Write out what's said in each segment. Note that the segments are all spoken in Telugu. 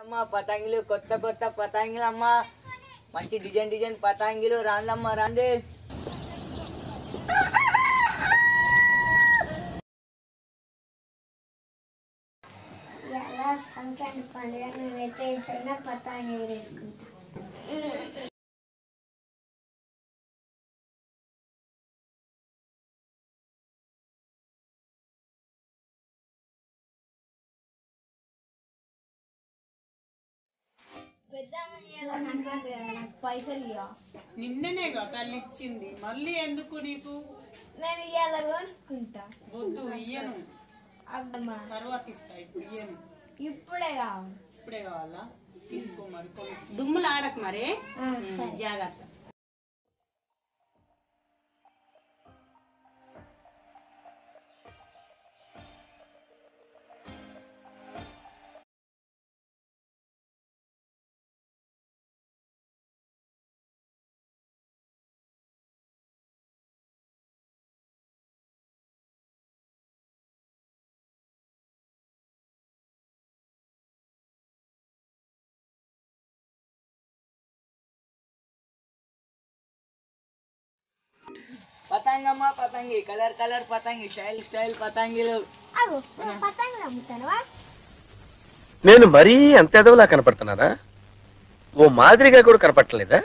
అమ్మా పతంగిలు కొత్త కొత్త పతంగిలు అమ్మా మంచి డిజైన్ డిజైన్ పతంగిలు రాండమ్మా రండి. సంక్రాంతి పండుగ నువ్వైతే వేసైనా పతంగిలు వేసుకుంటా. పైసలు నిన్ననేగా తల్లి ఇచ్చింది, మళ్ళీ ఎందుకు నీకు? నేను ఇవాళ కొనుక్కుంటా. వద్దు ఇయ్యను, అబ్బమ్మా తర్వాత ఇస్తా, ఇప్పుడు ఇయ్యను. ఇప్పుడే కావాలి. ఇప్పుడే కావాలా? తీసుకో మరి. దుమ్ములు ఆడకు మరి, జాగ్రత్త. పతంగమ్మ పతంగి కలర్ కలర్ పతంగి స్టైల్ స్టైల్ పతంగిలు. పతంగులు అమ్ముతావా? నేను మరీ అంత ఎదవలా కనపడుతున్నారా? ఓ మాదిరిగా కూడా కనపడలేదా?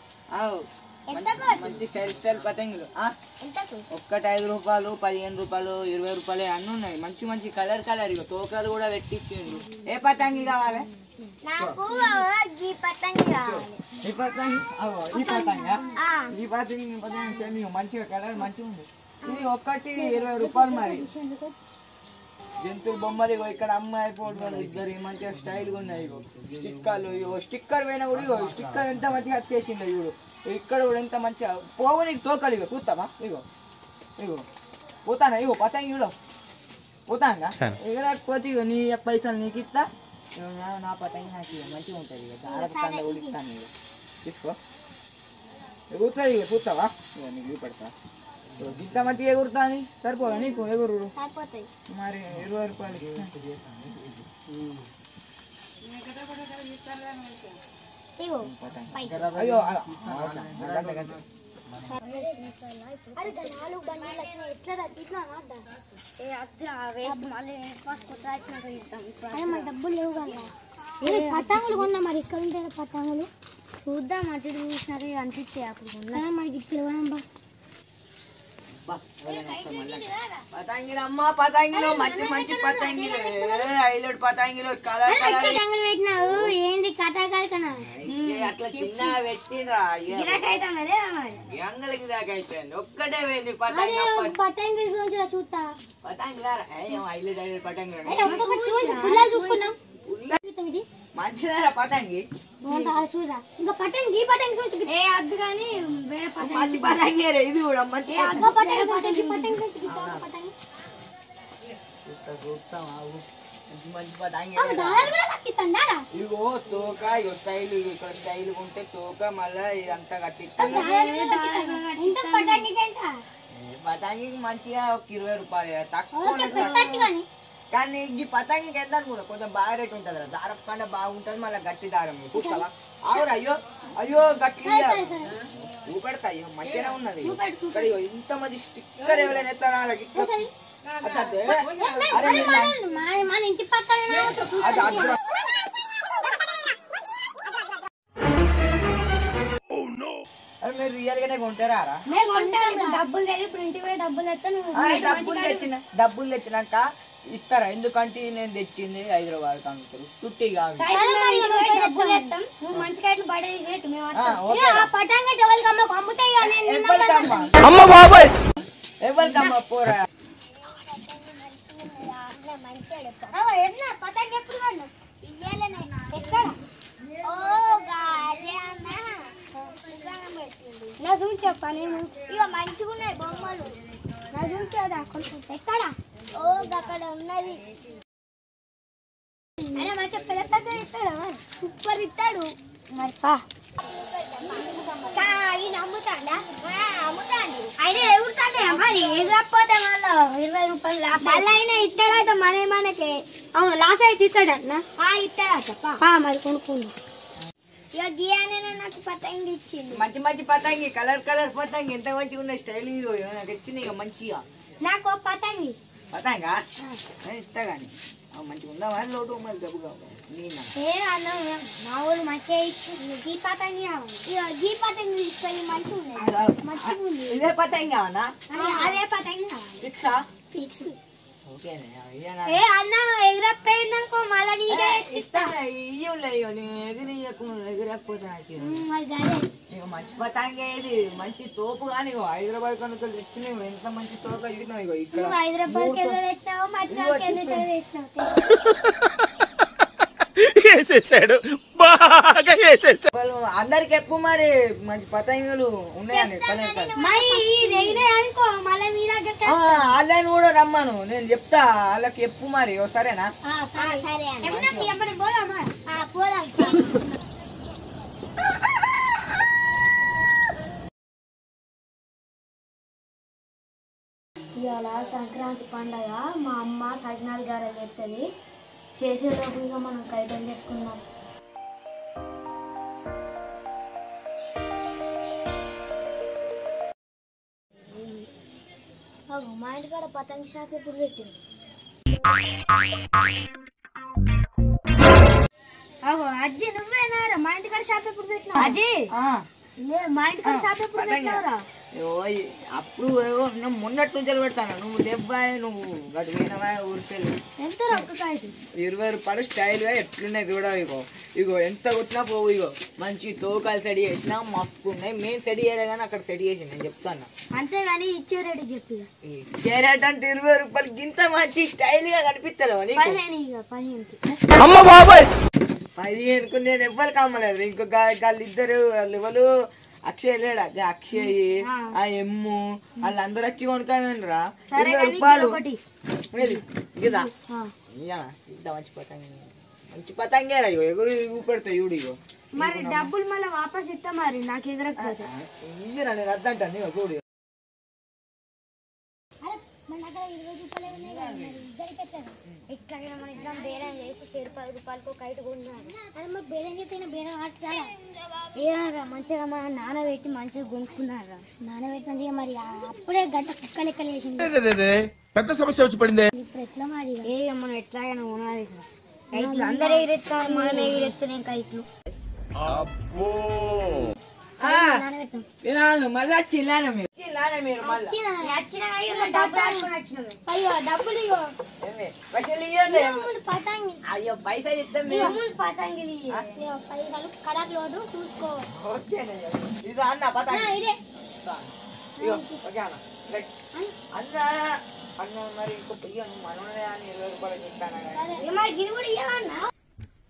మంచి స్టైల్ స్టైల్ పతంగులు. ఒక్కటి 5 రూపాయలు, 15 రూపాయలు, 20 రూపాయలు అన్నీ ఉన్నాయి. మంచి మంచి కలర్ కలర్ తోకలు కూడా పెట్టించిండు. ఏ పతంగి కావాలి? నాకు ఈ పతంగి కావాలి. ఈ పతంగి ఈ పతంగా ఈ పతంగి మంచిగా కలర్ మంచిగా ఉంది. ఇది ఒక్కటి 20 రూపాయలు. మరి జంతువుల బొమ్మలు ఇక్కడ అమ్మాయి పోటీ ఇద్దరు మంచిగా స్టైల్గా ఉన్నాయి. స్టిక్కర్లు స్టిక్కర్ పోయినా కూడా స్టిక్కర్ ఎంత మంచిగా అతికేసిండు. ఇవి ఇక్కడ కూడా ఎంత మంచిగా పోవు. నీకు తోకలు ఇగో చూస్తావా? ఇగో ఇగో పోతానా? ఇగో పతంగి ఇగో పోతాంగా ఇక్కడ పోతే ఇగో నీ పైసలు నీకు ఇస్తా. నా పతంగి నాకు మంచిగా ఉంటుంది. ఇక దారకంగా కూడా ఇస్తాను. ఇక తీసుకో ఎగురుతుంది. ఇక చూస్తావా? ఇక నీకు చూపెడతా. ఇంత మంచిగా ఎగురుతుంది. సరిపోదా నీకు ఎగురు? మరి 20 రూపాయలు. అయ్యో డబ్బులు లేవు కదా. పతంగులు కొన్నా మరి ఇక్కడ ఉంటే పతంగులు చూద్దాం. అటు చూసినారు అనిపిస్తే అప్పుడు మనకి తెలియనమ్మా. పతంగిలు అమ్మ పతంగిలు మంచి మంచి పతంగిలు హైలైట్ పతంగిలు కలర్ కలర్ పెట్టినావు. ఏంటి కథాకాలి కన్నా అట్లా చిన్నగా పెట్టిండ్రా. ఎంగలకి దాకా అయిపోయింది. ఒక్కటే పోయింది పతంగి. పతంగి చూస్తా. పతంగి హైలైట్ హైలైట్ పతంగి చూసుకున్నాం. మంచిదా పతంగి? ఇంకా పతంగి పతంగి అద్దు కానీ వేరే మంచి పతంగి ఇది కూడా మంచి. మంచి పతంగి ఇగో తోక ఇగో స్టైల్. ఇక్కడ స్టైల్ ఉంటే తోక మళ్ళా ఇదంతా కట్టిస్తాను. పతంగికి మంచిగా ఒక 20 రూపాయలు తక్కువ. కానీ ఈ పతంగికి ఎంత కూడా కొంచెం బాగా రేట్ ఉంటుంది. దారం కంటే బాగుంటుంది. మళ్ళీ గట్టి దారం చూస్తావా? అవురా? అయ్యో అయ్యో గట్టి చూపెడతా. అయ్యో మంచిగానే ఉన్నది. ఇక్కడ ఇంత మంచి స్టిక్కర్ ఎవరైనా ఎత్తారా? మీరు రియల్ గానే కొంటారా? డబ్బులు తెచ్చినాక ఇస్తారా? ఎందుకంటే నేను తెచ్చింది హైదరాబాద్ కంకులు తుట్టి కాదు. ఎవరికమ్మా పోరా? నా చూసి చెప్పాను. ఇక మంచిగా ఉన్నాయి బొమ్మలు. నా చూసేదా కొంచెం ఎక్కడ? ఓ అక్కడ ఉన్నది. అయినా మంచిగా పెద్ద పెద్ద ఇస్తాడు. సూపర్ ఇస్తాడు. మరి అమ్ముతాడా? అమ్ముతాండి. అయినా ఎగురుతాడే మరి. ఎగకపోతే మళ్ళీ 20 రూపాయలు మళ్ళీ అయినా ఇస్తాడట. మనకి అవును లాస్ అయితే ఇస్తాడట మరి కొనుక్కుంది. నాకు పతంగి ఇచ్చింది, మంచి మంచి పతంగి, కలర్ కలర్ పతంగి, ఎంత మంచిగా ఉన్నాయి, స్టైల్ నాకు తెచ్చింది ఇక మంచిగా. నాకు పతంగి పతంగా ఇస్తా కానీ మంచిగా ఉందా మరి లోటు మరి గబ్బుగా మా ఊళ్ళు మంచిగా ఇచ్చింది. ఈ పతంగి ఈ పతంగి తీసుకొని మంచిగా ఉంది. ఇదే పతంగి కావనా? అదే పతంగి ఫిక్సా? ఫిక్స్. ఓకేనే అన్న ఎగిరపోయిందనుకో మళ్ళీ నీకే ఇస్తా. ఇయ్యలే ఎగిరకపోతే నాకు ఇక మంచి పతంగి ఇది మంచి తోపు కానీ హైదరాబాద్ కనుక తెచ్చినావు, ఎంత మంచి తోపు అడిగినావు. ఇగో ఇక్కడ హైదరాబాద్ తెచ్చినావు, అందరికి చెప్పు మరి మంచి పతంగులు ఉన్నాయని. ఆన్లైన్ కూడా రమ్మను, నేను చెప్తా వాళ్ళకి చెప్పు మరి. సరేనా? ఇవాళ సంక్రాంతి పండగ మా అమ్మ సజ్జనాలు గారు చెప్తుంది. చేసేలోపు ఇక మనం కైటం చేసుకున్నాం. మా ఇంటికాడ పతంగి షాప్ ఎప్పుడు పెట్టింది? అజ్జి నువ్వేనారా మా ఇంటికాడ షాప్ ఎప్పుడు పెట్టినావు? అజ్జి మా ఇంటికాడ షాప్ ఎప్పుడు పెట్టినావురా? అప్పుడు మొన్నటి నుంచి పెడతాను. నువ్వు లేబ్బాయి, నువ్వు గడి పోయినవా ఊరికెళ్ళి. ఎంత ఒక్కకాయకి 20 రూపాయలు స్టైల్ గా ఎట్లున్నాయి చూడ. ఇగో ఇగో ఎంత కొట్టినా పోవు. ఇగో మంచి తోకాలు సెడి చేసినా మస్తు ఉన్నాయి. మేము సెడి చేయలే కానీ అక్కడ సెడి చేసి నేను చెప్తాను. అంతేగాని ఇచ్చే రేటు చెప్పి ఇచ్చే రేట్ అంటే 20 రూపాయలు ఇంత మంచి స్టైల్ గా కనిపిస్తలేవు. 15కు నేను ఎవ్వరికి అమ్మలేదు. ఇంకో వాళ్ళిద్దరు ఎవరు అక్షయ్ లేడా? అక్షయ్ ఆ ఎమ్ము వాళ్ళందరూ వచ్చి కొనుక్కోరా 20 రూపాయలు. ఇదా మంచి పతంగి, మంచి పతంగేరా. ఇగో ఎగురు పెడతాయి చూడు. ఇగో మరి డబ్బులు మళ్ళీ వాపస్ ఇస్తా మరి నాకు ఎగరకపోతే. ఇయ్యరా నేను అద్దంటాను. ఇగో చూడు మన ఇద్దరం బేరం చేసి 10 రూపాయలకు కైట్ కొన్నాను. అది మరి బేరం చెప్పిన బేరం ఆడతారా? ఏరా మంచిగా మన నానబెట్టి మంచిగా కొనుక్కున్నారా? నానబెట్టినది మరి అప్పుడే గంట కుక్క లెక్కలు వేసింది. పెద్ద సమస్య వచ్చి పడింది. ఇప్పుడు ఎట్లా మరి మనం ఎట్లాగైనా కొనాలి. కైట్లు అందరు ఎగిరెత్తారు, మనం ఎగిరెత్తున్నాం కైట్లు. మళ్ళీ వచ్చిల్లానే మీరు డబ్బులు అయ్యో పైసలు ఇస్తాం. పతంగిలు కడక్ లోటు చూసుకో. ఇది అన్న పతంగి అన్న అన్న మరి ఇంకో మనోడే అని 20 రూపాయలు చెప్తాను.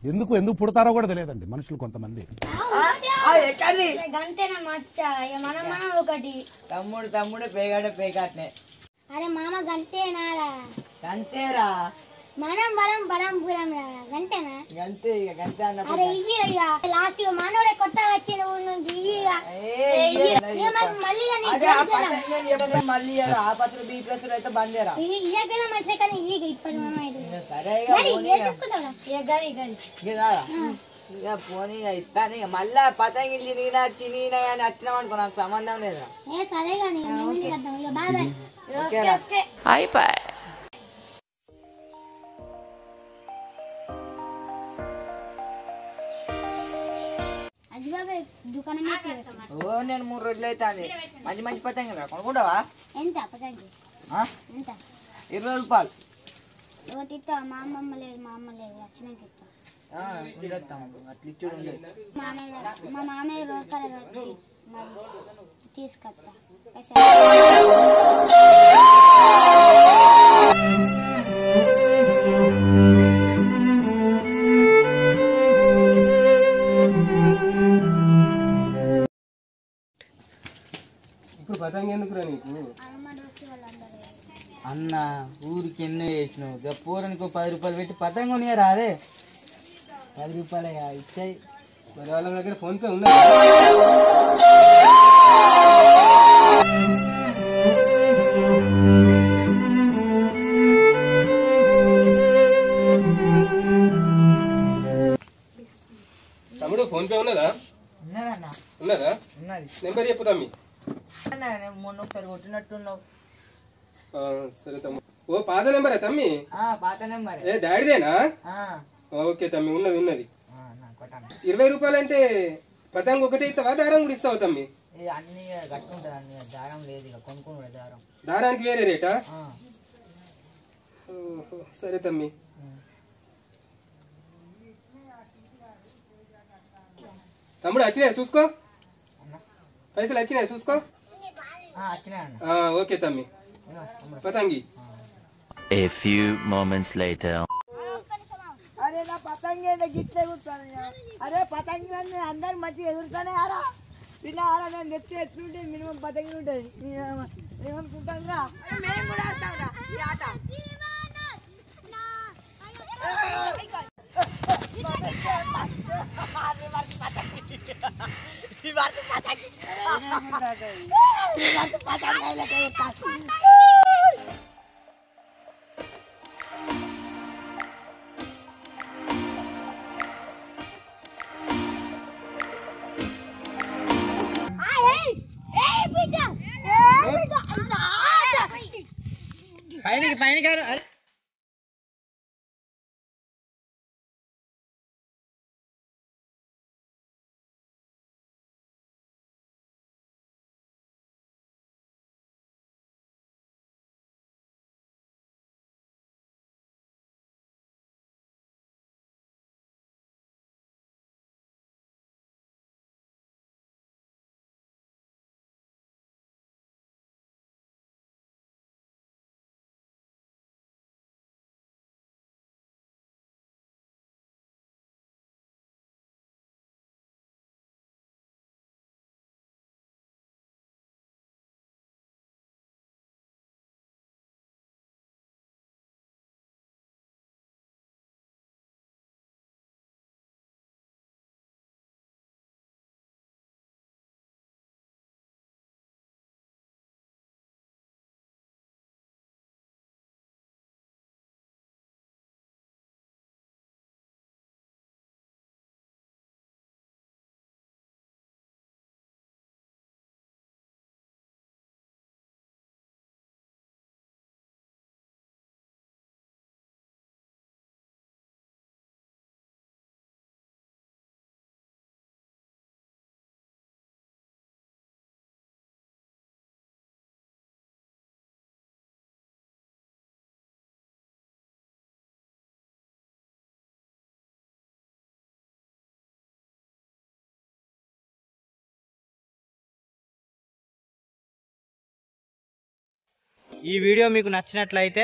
ఎందుకు పుడతారో కూడా తెలియదండి మనుషులు కొంతమంది. గంతేనా మచ్చ మనం ఒకటి తమ్ముడు పేగాడే పేకాటనే. అరే మామ గంతేనారా? గంతేరా మనం బలం పూరం గంతేనా? గంతే ఇక గంతే అన్న. అరే ఇయ్య లాస్ట్ మనోడే కొత్తగా వచ్చిన ఊరు నుంచి మళ్ళీ ఆపత్రులు బి ప్లస్ అయితే బందేరా ఇయ్యకైనా మంచిగా కానీ ఇప్పటి సరే ఇక పోనీ ఇస్తాను. ఇక మళ్ళా పతంగి చినిగినా కానీ వచ్చినాం అనుకో నాకు సంబంధం లేదా? సరే కానీ అయిపోయి నేను 3 రోజులు అవుతుంది. మంచి మంచి పతంగి కొనుక్కుంటావా? ఎంత పతంగి? ఎంత? 20 రూపాయలు. ఒకటి ఇస్తా. మా అమ్మ లేదు వచ్చినాక ఇస్తా. అట్లా ఇచ్చుడు మా మామయ్య రోజు తీసుకొస్తా. ఇప్పుడు పతంగి ఎందుకురా నీకు? అన్న ఊరికి ఎన్నో చేసినావు. పూరానికి 10 రూపాయలు పెట్టి పతంగి కొనియా రాదే? 10 రూపాయలు ఇచ్చాయి. మరి వాళ్ళ దగ్గర ఫోన్ పే ఉందా? తమ్ముడు ఫోన్ పే ఉన్నదా? ఉన్నదన్న ఉన్నదా? ఉన్నది. నెంబర్ చెప్పు తమ్మి. మొన్న ఒకసారి కొట్టినట్టున్నావు. సరే తమ్ముడు. ఓ పాత నెంబరే తమ్మి? పాత నెంబర్. ఏ డాడీదేనా? ఓకే తమ్మి, ఉన్నది ఉన్నది. 20 రూపాయలు అంటే పతంగ ఒకటే ఇస్తావా, దారం కూడా ఇస్తావా తమ్మి? అన్ని కట్టుకుంటది, అన్ని దారం లేదు, ఇక కొనుక్కుని దారం. దారానికి వేరే రేటా? సరే తమ్మి. తమ్ముడు వచ్చినాయి చూసుకో, పైసలు వచ్చినాయి చూసుకో. ఓకే తమ్మి, పతంగి. A few moments later. అరే నా పతంగి గిట్లే కూర్చోను. అరే పతంగులన్నీ అందరికి మంచిగా ఎదురుతానే ఆరా పిల్ల ఆరా. నేను తెచ్చి ఎట్లుంటే మినిమం పతంగి ఉంటుంది. ఏమనుకుంటాను రా, మేము కూడా ఆడతాం రా ఈ ఆట. పైన కాదు. ఈ వీడియో మీకు నచ్చినట్లయితే